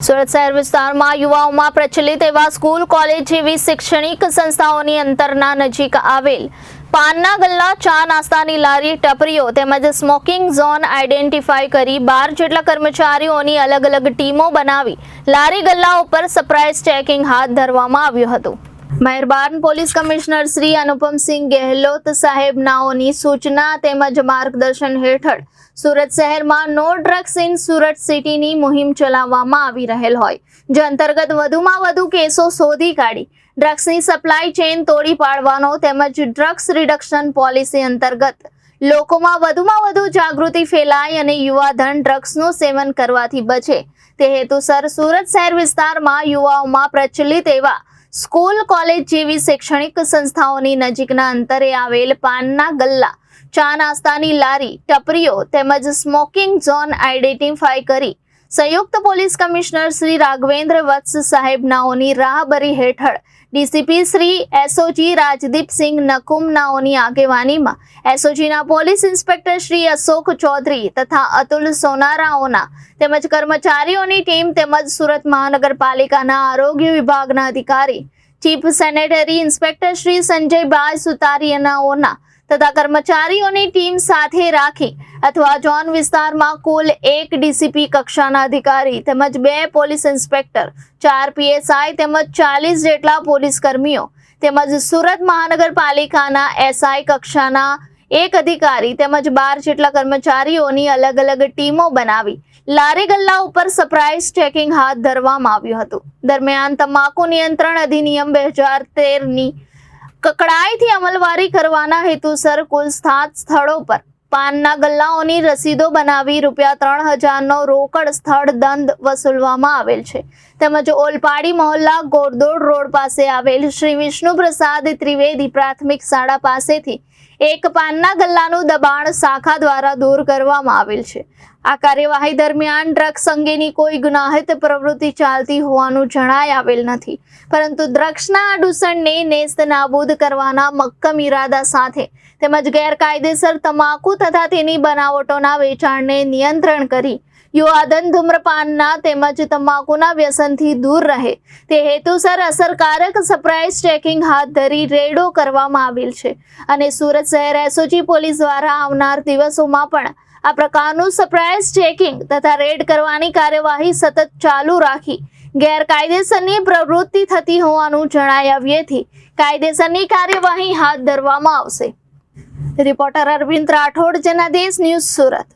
સુરત શહેર વિસ્તારમાં યુવાઓમાં પ્રચલિત એવા સ્કૂલ, કોલેજ જેવી શૈક્ષણિક સંસ્થાઓની અંતરના નજીક આવેલ પાનના ગલ્લા, ચા નાસ્તાની લારી, ટપરીઓ તેમજ સ્મોકિંગ ઝોન આઈડેન્ટિફાઈ કરી 12 જેટલા કર્મચારીઓની અલગ અલગ ટીમો બનાવી લારી ગલ્લા ઉપર સરપ્રાઇઝ ચેકિંગ હાથ ધરવામાં આવ્યું હતું। મહેરબાન પોલીસ કમિશનર શ્રી અનુપમસિંહ ગેહલોત સાહેબનાઓની સૂચના તેમજ માર્ગદર્શન હેઠળ સુરત શહેરમાં નો ડ્રગ્સ ઇન સુરત સિટીની મુહિમ ચલાવવામાં આવી રહેલ હોય, જે અંતર્ગત વધુમાં વધુ કેસો શોધી કાઢી ડ્રગ્સની સપ્લાય ચેઇન તોડી પાડવાનો તેમજ ડ્રગ્સ રિડક્શન પોલિસી અંતર્ગત લોકોમાં વધુમાં વધુ જાગૃતિ ફેલાય અને યુવાધન ડ્રગ્સનું સેવન કરવાથી બચે તે હેતુસર સુરત શહેર વિસ્તારમાં યુવાઓમાં પ્રચલિત એવા સ્કૂલ, કોલેજ જેવી શૈક્ષણિક સંસ્થાઓની નજીકના અંતરે આવેલ પાનના ગલ્લા, ચા નાસ્તાની લારી, ટપરીઓ તેમજ સ્મોકિંગ ઝોન આઈડેન્ટિફાઈ કરી સંયુક્ત પોલીસ કમિશનર શ્રી રાઘવેન્દ્ર વત્સ સાહેબનાઓની રાહબરી હેઠળ ડીસીપી શ્રી એસઓજી રાજદીપસિંહ નકુમનાઓની આગેવાનીમાં એસઓજીના પોલીસ ઇન્સ્પેક્ટર શ્રી અશોક ચૌધરી તથા અતુલ સોનારાઓના તેમજ કર્મચારીઓની ટીમ તેમજ સુરત મહાનગરપાલિકાના આરોગ્ય વિભાગના અધિકારી, ચીફ સેનેટરી ઇન્સ્પેક્ટર શ્રી સંજયભાઈ સુતારિયાનાઓના તથા કર્મચારીઓની ટીમ સાથે રાખી અથવા ઝોન વિસ્તારમાં કુલ 1 ડીસીપી કક્ષાના અધિકારી તેમજ 2 પોલીસ ઇન્સ્પેક્ટર, 4 પીએસઆઈ તેમજ 40 જેટલા પોલીસ કર્મીઓ તેમજ સુરત મહાનગરપાલિકાના એસઆઈ કક્ષાના 1 અધિકારી તેમજ 12 જેટલા કર્મચારીઓની અલગ અલગ ટીમો બનાવી લારી ગલ્લા ઉપર સરપ્રાઇઝ ચેકિંગ હાથ ધરવામાં આવ્યું હતું। દરમિયાન તમાકુ નિયંત્રણ અધિનિયમ 2013ની કકડાઈથી અમલવારી કરવાના હેતુસર કુલ 7 સ્થળો પર પાનના ગલ્લાઓની રસીદો બનાવી ₹3000નો રોકડ સ્થળ દંડ વસૂલવામાં આવેલ છે। તેમજ ઓલપાડી મહોલ્લા ગોરદોડ રોડ પાસે આવેલ શ્રી વિષ્ણુ પ્રસાદ ત્રિવેદી પ્રાથમિક શાળા પાસેથી એક પાનના ગલ્લાનું દબાણ શાખા દ્વારા દૂર કરવામાં આવેલ છે। આ કાર્યવાહી દરમિયાન ડ્રગ્સ અંગેની કોઈ ગુનાહિત પ્રવૃત્તિ ચાલતી હોવાનું જણાઈ આવેલ નથી, પરંતુ ડ્રગ્સના આ દૂષણને નેસ્ત નાબૂદ કરવાના મક્કમ ઇરાદા સાથે તેમજ ગેરકાયદેસર તમાકુ તથા તેની બનાવટોના વેચાણને નિયંત્રણ કરી યુવાધન ધૂમ્રપાનના તેમજ તમાકુના વ્યસનથી દૂર રહે તે હેતુસર અસરકારક સરપ્રાઇઝ ચેકિંગ હાથ ધરી રેડો કરવામાં આવેલ છે અને સુરત શહેર એસઓજી પોલીસ દ્વારા આવનાર દિવસોમાં પણ આ પ્રકારનું સરપ્રાઇઝ ચેકિંગ તથા રેડ કરવાની કાર્યવાહી સતત ચાલુ રાખી ગેરકાયદેસરની પ્રવૃત્તિ થતી હોવાનું જણાઈ આવ્યેથી કાયદેસરની કાર્યવાહી હાથ ધરવામાં આવશે। Reporter Arvind Rathod, Janadesh news, Surat.